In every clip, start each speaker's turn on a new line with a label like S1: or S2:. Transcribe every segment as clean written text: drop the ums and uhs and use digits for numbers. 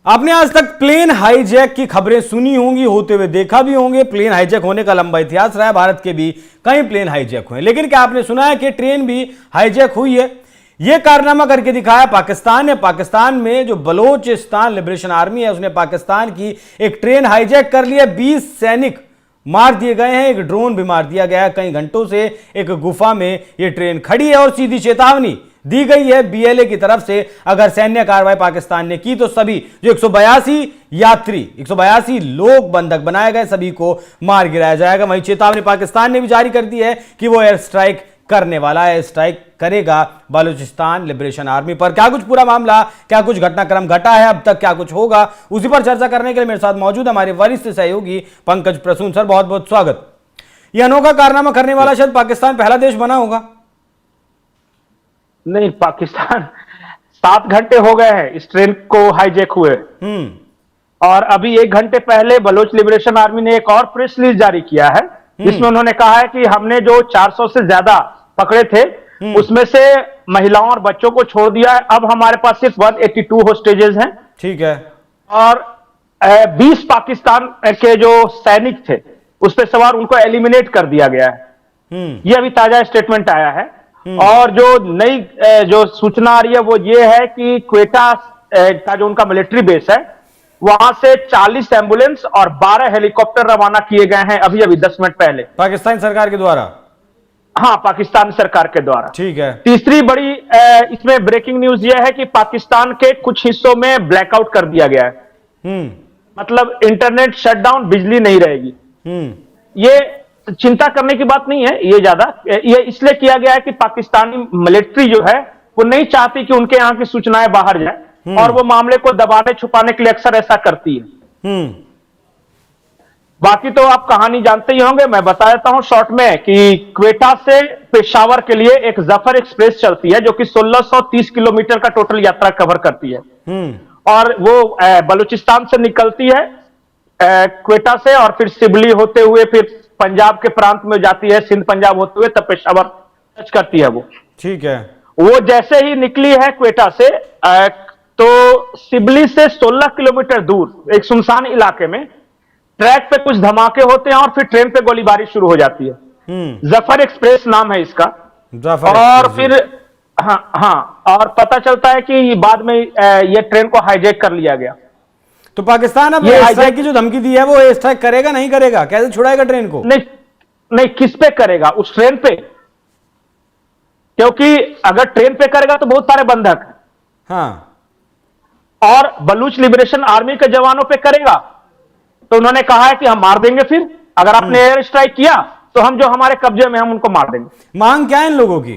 S1: आपने आज तक प्लेन हाईजैक की खबरें सुनी होंगी, होते हुए देखा भी होंगे। प्लेन हाईजैक होने का लंबा इतिहास रहा है, भारत के भी कई प्लेन हाईजैक हुए, लेकिन क्या आपने सुना है कि ट्रेन भी हाईजैक हुई है? यह कारनामा करके दिखाया पाकिस्तान ने। पाकिस्तान में जो बलोचिस्तान लिबरेशन आर्मी है, उसने पाकिस्तान की एक ट्रेन हाईजैक कर ली है। 20 सैनिक मार दिए गए हैं, एक ड्रोन भी मार दिया गया है। कई घंटों से एक गुफा में यह ट्रेन खड़ी है और सीधी चेतावनी दी गई है बीएलए की तरफ से, अगर सैन्य कार्रवाई पाकिस्तान ने की तो सभी जो 182 यात्री 182 लोग बंधक बनाए गए, सभी को मार गिराया जाएगा। वहीं चेतावनी पाकिस्तान ने भी जारी कर दी है कि वो एयर स्ट्राइक करने वाला है, स्ट्राइक करेगा बलूचिस्तान लिबरेशन आर्मी पर। क्या कुछ पूरा मामला, क्या कुछ घटनाक्रम घटा है अब तक, क्या कुछ होगा, उसी पर चर्चा करने के लिए मेरे साथ मौजूद हमारे वरिष्ठ सहयोगी पंकज प्रसून। सर, बहुत बहुत स्वागत। यह अनोखा कारनामा करने वाला शायद पाकिस्तान पहला देश बना होगा।
S2: नहीं, पाकिस्तान 7 घंटे हो गए हैं इस ट्रेन को हाईजैक हुए। और अभी 1 घंटे पहले बलोच लिबरेशन आर्मी ने एक और प्रेस रिलीज जारी किया है, जिसमें उन्होंने कहा है कि हमने जो 400 से ज्यादा पकड़े थे, उसमें से महिलाओं और बच्चों को छोड़ दिया है। अब हमारे पास सिर्फ 182 होस्टेजेस हैं।
S1: ठीक है।
S2: और 20 पाकिस्तान के जो सैनिक थे उस पर सवार, उनको एलिमिनेट कर दिया गया है। यह अभी ताजा स्टेटमेंट आया है। और जो नई जो सूचना आ रही है वो ये है कि क्वेटा का जो उनका मिलिट्री बेस है, वहां से 40 एम्बुलेंस और 12 हेलीकॉप्टर रवाना किए गए हैं अभी 10 मिनट पहले,
S1: पाकिस्तान सरकार के द्वारा।
S2: हाँ, पाकिस्तान सरकार के द्वारा।
S1: ठीक है।
S2: तीसरी बड़ी इसमें ब्रेकिंग न्यूज यह है कि पाकिस्तान के कुछ हिस्सों में ब्लैकआउट कर दिया गया है। मतलब इंटरनेट शटडाउन, बिजली नहीं रहेगी। ये चिंता करने की बात नहीं है, ये ज्यादा ये इसलिए किया गया है कि पाकिस्तानी मिलिट्री जो है वो नहीं चाहती कि उनके यहाँ की सूचनाएं बाहर जाए, और वो मामले को दबाने छुपाने के लिए अक्सर ऐसा करती है। बाकी तो आप कहानी जानते ही होंगे, मैं बता देता हूं शॉर्ट में कि क्वेटा से पेशावर के लिए एक जफर एक्सप्रेस चलती है, जो कि 1630 किलोमीटर का टोटल यात्रा कवर करती है। और वो बलूचिस्तान से निकलती है क्वेटा से, और फिर सिबली होते हुए फिर पंजाब के प्रांत में जाती है, सिंध पंजाब होते हुए तब पेशावर टच करती है वो।
S1: ठीक है।
S2: वो जैसे ही निकली है क्वेटा से, तो सिबली से 16 किलोमीटर दूर एक सुनसान इलाके में ट्रैक पे कुछ धमाके होते हैं और फिर ट्रेन पे गोलीबारी शुरू हो जाती है। जफर एक्सप्रेस नाम है इसका। और फिर हाँ, और पता चलता है कि बाद में ये ट्रेन को हाईजैक कर लिया गया।
S1: तो पाकिस्तान अब एयर स्ट्राइक की जो धमकी दी है, वो एयर स्ट्राइक करेगा नहीं करेगा, कैसे छुड़ाएगा ट्रेन को?
S2: नहीं, किस पे करेगा? उस ट्रेन पे, क्योंकि अगर ट्रेन पे करेगा तो बहुत सारे बंधक।
S1: हाँ।
S2: और बलूच लिबरेशन आर्मी के जवानों पे करेगा तो उन्होंने कहा है कि हम मार देंगे। फिर अगर आपने एयर स्ट्राइक किया तो हम जो हमारे कब्जे में हम उनको मार देंगे।
S1: मांग क्या है इन लोगों की?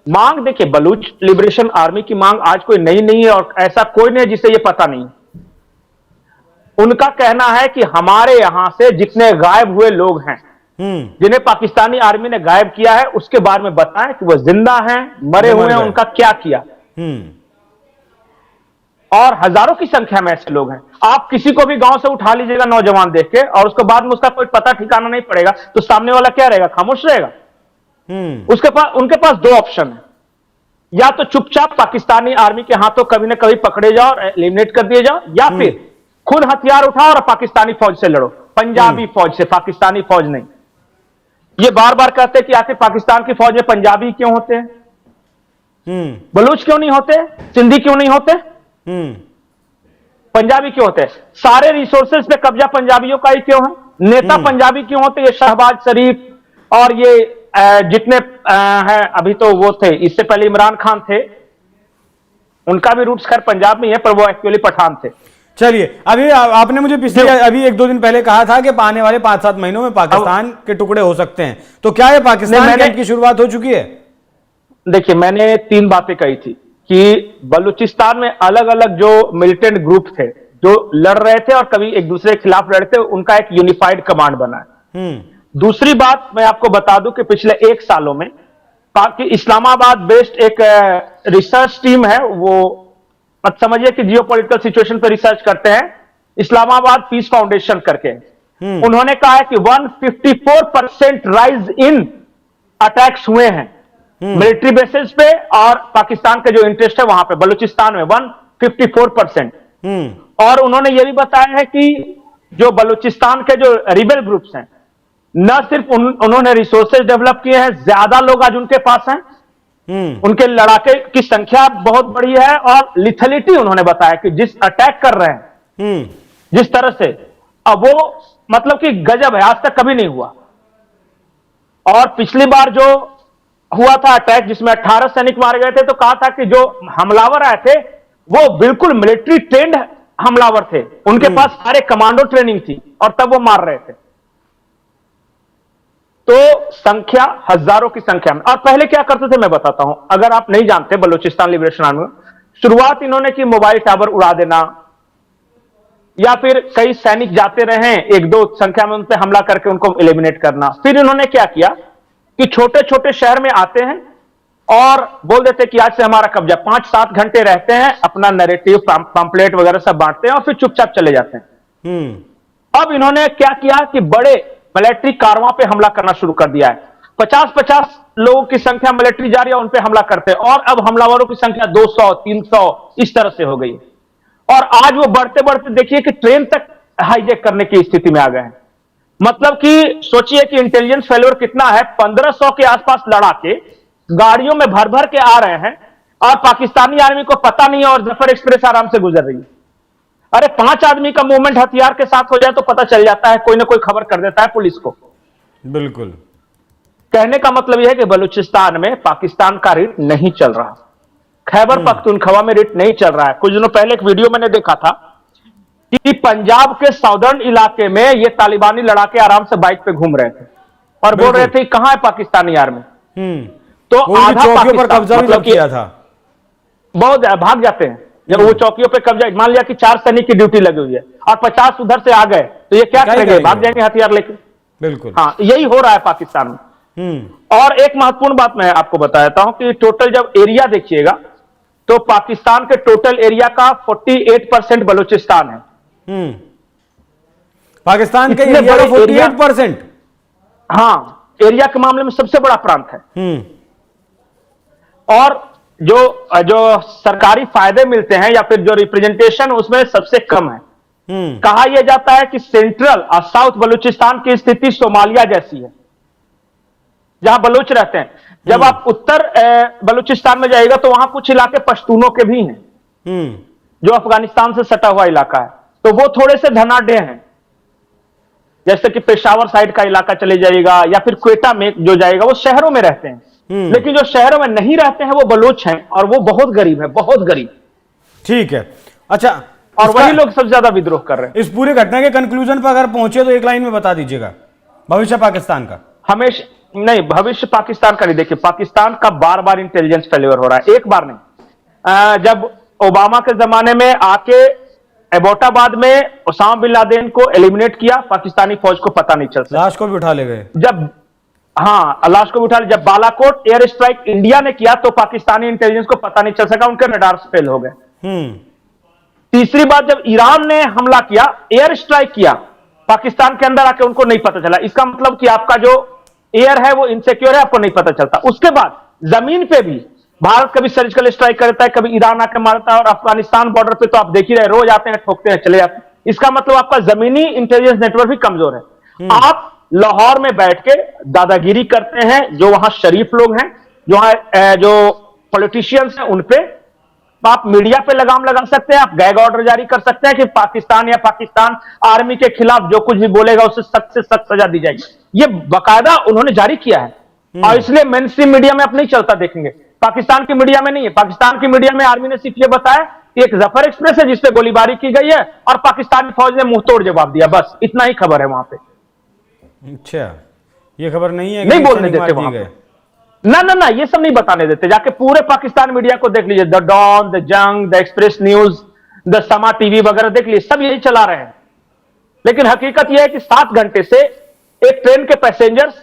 S2: मांग देखिए, बलूच लिबरेशन आर्मी की मांग आज कोई नई नहीं है, और ऐसा कोई नहीं है जिसे यह पता नहीं। उनका कहना है कि हमारे यहां से जितने गायब हुए लोग हैं, जिन्हें पाकिस्तानी आर्मी ने गायब किया है, उसके बारे में बताएं कि वह जिंदा हैं, मरे हुए हैं, उनका क्या किया। और हजारों की संख्या में ऐसे लोग हैं। आप किसी को भी गांव से उठा लीजिएगा नौजवान देख के, और उसके बाद में उसका कोई पता ठिकाना नहीं पड़ेगा, तो सामने वाला क्या रहेगा? खामोश रहेगा। उनके पास 2 ऑप्शन है, या तो चुपचाप पाकिस्तानी आर्मी के हाथों कभी ना कभी पकड़े जाओ और एलिमिनेट कर दिए जाओ, या फिर खुद हथियार उठाओ और पाकिस्तानी फौज से लड़ो। पंजाबी फौज से, पाकिस्तानी फौज नहीं। ये बार बार कहते हैं कि आखिर पाकिस्तान की फौज में पंजाबी क्यों होते हैं, बलूच क्यों नहीं होते, सिंधी क्यों नहीं होते, पंजाबी क्यों होते हैं? सारे रिसोर्सेज पे कब्जा पंजाबियों का ही क्यों है? नेता पंजाबी क्यों होते? ये शहबाज शरीफ और ये जितने हैं, अभी तो वो थे, इससे पहले इमरान खान थे, उनका भी रूट्स खैर पंजाब में है, पर वो एक्चुअली पठान थे।
S1: चलिए, अभी आपने मुझे पिछले अभी 1-2 दिन पहले कहा था कि आने वाले 5-7 महीनों में पाकिस्तान के टुकड़े हो सकते हैं, तो क्या ये पाकिस्तान कैंप की शुरुआत हो चुकी है? देखिए,
S2: मैंने 3 बातें कही थी कि बलूचिस्तान में अलग अलग जो मिलिटेंट ग्रुप थे जो लड़ रहे थे और कभी एक दूसरे के खिलाफ लड़ते, उनका एक यूनिफाइड कमांड बना है। दूसरी बात मैं आपको बता दूं कि पिछले 1 सालों में इस्लामाबाद बेस्ड एक रिसर्च टीम है, वो मत समझिए कि जियोपॉलिटिकल सिचुएशन पर रिसर्च करते हैं, इस्लामाबाद पीस फाउंडेशन करके। उन्होंने कहा है कि 154% राइज इन अटैक्स हुए हैं मिलिट्री बेसिस पे, और पाकिस्तान का जो इंटरेस्ट है वहां पे बलूचिस्तान में 154%। और उन्होंने यह भी बताया है कि जो बलूचिस्तान के जो रिबेल ग्रुप्स हैं, न सिर्फ उन्होंने रिसोर्सेज डेवलप किए हैं, ज्यादा लोग आज उनके पास हैं, उनके लड़ाके की संख्या बहुत बड़ी है, और लिथलिटी उन्होंने बताया कि जिस अटैक कर रहे हैं जिस तरह से, अब वो मतलब कि गजब है, आज तक कभी नहीं हुआ। और पिछली बार जो हुआ था अटैक जिसमें 18 सैनिक मारे गए थे, तो कहा था कि जो हमलावर आए थे वो बिल्कुल मिलिट्री ट्रेंड हमलावर थे, उनके पास सारे कमांडो ट्रेनिंग थी, और तब वो मार रहे थे। तो संख्या हजारों की संख्या में। और पहले क्या करते थे मैं बताता हूं, अगर आप नहीं जानते, बलूचिस्तान लिबरेशन आर्मी शुरुआत इन्होंने की मोबाइल टावर उड़ा देना, या फिर कई सैनिक जाते रहे एक दो संख्या में उन पर हमला करके उनको एलिमिनेट करना। फिर इन्होंने क्या किया कि छोटे छोटे शहर में आते हैं और बोल देते कि आज से हमारा कब्जा, 5-7 घंटे रहते हैं, अपना नैरेटिव पैम्पलेट वगैरह सब बांटते हैं और फिर चुपचाप चले जाते हैं। अब इन्होंने क्या किया कि बड़े मिलिट्री कारवां पे हमला करना शुरू कर दिया है। 50-50 लोगों की संख्या मिलिट्री जा रही है, उन पे हमला करते हैं, और अब हमलावरों की संख्या 200-300 इस तरह से हो गई। और आज वो बढ़ते बढ़ते देखिए कि ट्रेन तक हाईजैक करने की स्थिति में आ गए हैं। मतलब कि सोचिए कि इंटेलिजेंस फेल्योर कितना है, 1500 के आसपास लड़ाके गाड़ियों में भर भर के आ रहे हैं, और पाकिस्तानी आर्मी को पता नहीं है, और जफर एक्सप्रेस आराम से गुजर रही है। अरे 5 आदमी का मूवमेंट हथियार के साथ हो जाए तो पता चल जाता है, कोई ना कोई खबर कर देता है पुलिस को।
S1: बिल्कुल।
S2: कहने का मतलब यह है कि बलूचिस्तान में पाकिस्तान का रिट नहीं चल रहा, खैबर पख्तूनख्वा में रिट नहीं चल रहा है। कुछ दिनों पहले एक वीडियो मैंने देखा था कि पंजाब के साउदर्न इलाके में ये तालिबानी लड़ाके आराम से बाइक पे घूम रहे थे और बोल रहे थे कहां है पाकिस्तानी आर्मी। तो आधा
S1: चौकियों पर कब्जा मतलब किया था,
S2: बहुत भाग जाते हैं जब वो चौकियों पे कब्जा। मान लिया कि 4 सैनिक की ड्यूटी लगी हुई है और 50 उधर से आ गए, तो ये क्या करेंगे, भाग जाएंगे हथियार लेके।
S1: बिल्कुल,
S2: हाँ, यही हो रहा है पाकिस्तान में। और एक महत्वपूर्ण बात मैं आपको बता देता हूं कि टोटल जब एरिया देखिएगा तो पाकिस्तान के टोटल एरिया का 48% बलूचिस्तान है।
S1: पाकिस्तान के एरिया का 48%,
S2: हाँ, एरिया के मामले में सबसे बड़ा प्रांत है। और जो सरकारी फायदे मिलते हैं या फिर जो रिप्रेजेंटेशन उसमें सबसे कम है। कहा यह जाता है कि सेंट्रल और साउथ बलूचिस्तान की स्थिति सोमालिया जैसी है, जहां बलूच रहते हैं। जब आप उत्तर बलूचिस्तान में जाएगा तो वहां कुछ इलाके पश्तूनों के भी हैं, जो अफगानिस्तान से सटा हुआ इलाका है, तो वो थोड़े से धनाढ्य हैं। जैसे कि पेशावर साइड का इलाका चले जाएगा या फिर क्वेटा में जो जाएगा, वो शहरों में रहते हैं। लेकिन जो शहरों में नहीं रहते हैं वो बलूच हैं, और वो बहुत गरीब है, बहुत गरीब।
S1: ठीक है, अच्छा,
S2: और वही लोग सबसे ज्यादा विद्रोह कर रहे हैं।
S1: इस पूरी घटना के कंक्लूजन पर अगर पहुंचे तो एक लाइन में बता दीजिएगा भविष्य पाकिस्तान का।
S2: हमेशा नहीं, भविष्य पाकिस्तान का नहीं। देखिए, पाकिस्तान का बार बार इंटेलिजेंस फेल्योर हो रहा है, एक बार नहीं। जब ओबामा के जमाने में आके एबोटाबाद में ओसामा बिन लादेन को एलिमिनेट किया, पाकिस्तानी फौज को पता नहीं चल सका,
S1: लाश को भी उठा ले गए।
S2: जब लाश को भी उठा ले, जब बालाकोट एयर स्ट्राइक इंडिया ने किया तो पाकिस्तानी इंटेलिजेंस को पता नहीं चल सका, उनके रडार फेल हो गए। तीसरी बात, जब ईरान ने हमला किया, एयर स्ट्राइक किया पाकिस्तान के अंदर आके, उनको नहीं पता चला। इसका मतलब कि आपका जो एयर है वो इनसिक्योर है, आपको नहीं पता चलता। उसके बाद जमीन पे भी भारत कभी सर्जिकल स्ट्राइक करता है, कभी ईरान आके मारता है, और अफगानिस्तान बॉर्डर पे तो आप देख ही रहे, रोज आते हैं, ठोकते हैं, चले जाते हैं। इसका मतलब आपका जमीनी इंटेलिजेंस नेटवर्क भी कमजोर है। आप लाहौर में बैठ के दादागिरी करते हैं, जो वहां शरीफ लोग हैं, जो पॉलिटिशियंस हैं, उनपे आप मीडिया पे लगाम लगा सकते हैं, आप गैग ऑर्डर जारी कर सकते हैं कि पाकिस्तान या पाकिस्तान आर्मी के खिलाफ जो कुछ भी बोलेगा उसे सख्त से सख्त सजा दी जाएगी। ये बाकायदा उन्होंने जारी किया है, और इसलिए मेन स्ट्रीम मीडिया में आप नहीं चलता देखेंगे। पाकिस्तान की मीडिया में नहीं है। पाकिस्तान की मीडिया में आर्मी ने सिर्फ ये बताया कि एक जफर एक्सप्रेस है जिसपे गोलीबारी की गई है, और पाकिस्तानी फौज ने मुंहतोड़ जवाब दिया, बस इतना ही खबर है वहां पे।
S1: अच्छा, ये खबर नहीं है,
S2: नहीं बोलने देते वहां पे। ना, ये सब नहीं बताने देते। जाके पूरे पाकिस्तान मीडिया को देख लीजिए, द डॉन, द जंग, द एक्सप्रेस न्यूज, द समा टीवी वगैरह देख लीजिए, सब यही चला रहे हैं। लेकिन हकीकत यह है कि 7 घंटे से एक ट्रेन के पैसेंजर्स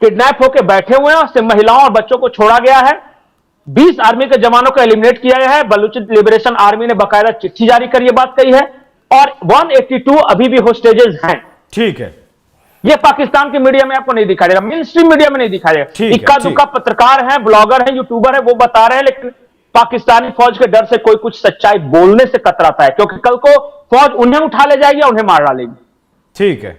S2: किडनैप होकर बैठे हुए हैं, और महिलाओं और बच्चों को छोड़ा गया है। 20 आर्मी के जवानों को एलिमिनेट किया गया है। बलूच लिबरेशन आर्मी ने बाकायदा चिट्ठी जारी कर यह बात कही है, और 182 अभी भी होस्टेजेस हैं।
S1: ठीक है,
S2: ये पाकिस्तान की मीडिया में आपको नहीं दिखा देगा, मेन स्ट्रीम मीडिया में नहीं दिखा देगा। इक्का दुक्का पत्रकार हैं, ब्लॉगर हैं, यूट्यूबर हैं, वो बता रहे हैं, लेकिन पाकिस्तानी फौज के डर से कोई कुछ सच्चाई बोलने से कतराता है, क्योंकि कल को फौज उन्हें उठा ले जाएगी या उन्हें मार डालेगी।
S1: ठीक है,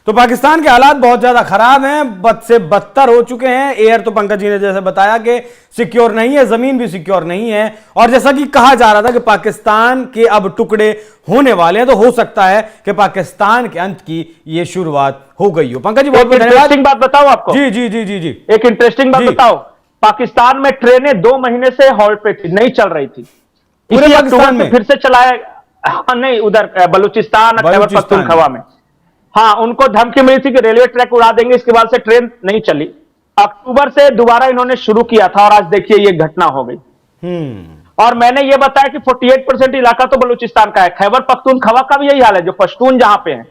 S1: तो पाकिस्तान के हालात बहुत ज्यादा खराब हैं, बद से बदतर हो चुके हैं। एयर तो पंकज जी ने जैसे बताया कि सिक्योर नहीं है, जमीन भी सिक्योर नहीं है, और जैसा कि कहा जा रहा था कि पाकिस्तान के अब टुकड़े होने वाले हैं, तो हो सकता है कि पाकिस्तान के अंत की ये शुरुआत हो गई हो। पंकज जी बहुत बहुत धन्यवाद।
S2: इंटरेस्टिंग बात बताओ आपको।
S1: जी जी जी जी जी
S2: एक इंटरेस्टिंग बात बताओ, पाकिस्तान में ट्रेनें 2 महीने से हॉल्ट पे थी, नहीं चल रही थी।
S1: पूरे
S2: इसी
S1: पाकिस्तान
S2: अक्टूबर
S1: में
S2: में फिर से चलाया, हाँ नहीं, उधर बलूचिस्तान और खैबर पख्तूनख्वा में। हाँ, उनको धमकी मिली थी कि रेलवे ट्रैक उड़ा देंगे, इसके बाद से ट्रेन नहीं चली। अक्टूबर से दोबारा इन्होंने शुरू किया था और आज देखिए ये घटना हो गई। और मैंने ये बताया कि 48% इलाका तो बलूचिस्तान का है। खैबर पख्तूनख्वा का भी यही हाल है, जो पश्तून जहां पे है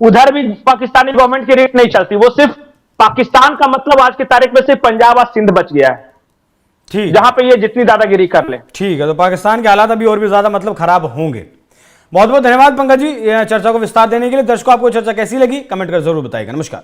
S2: उधर भी पाकिस्तानी गवर्नमेंट की रेट नहीं चलती। वो सिर्फ पाकिस्तान का मतलब आज की तारीख में सिर्फ पंजाब और सिंध बच गया है,
S1: ठीक,
S2: जहां पे ये जितनी दादागिरी कर ले।
S1: ठीक है, तो पाकिस्तान के हालात अभी और भी ज्यादा मतलब खराब होंगे। बहुत बहुत धन्यवाद पंकज जी, यह चर्चा को विस्तार देने के लिए। दर्शकों, आपको चर्चा कैसी लगी कमेंट कर जरूर बताइएगा। नमस्कार।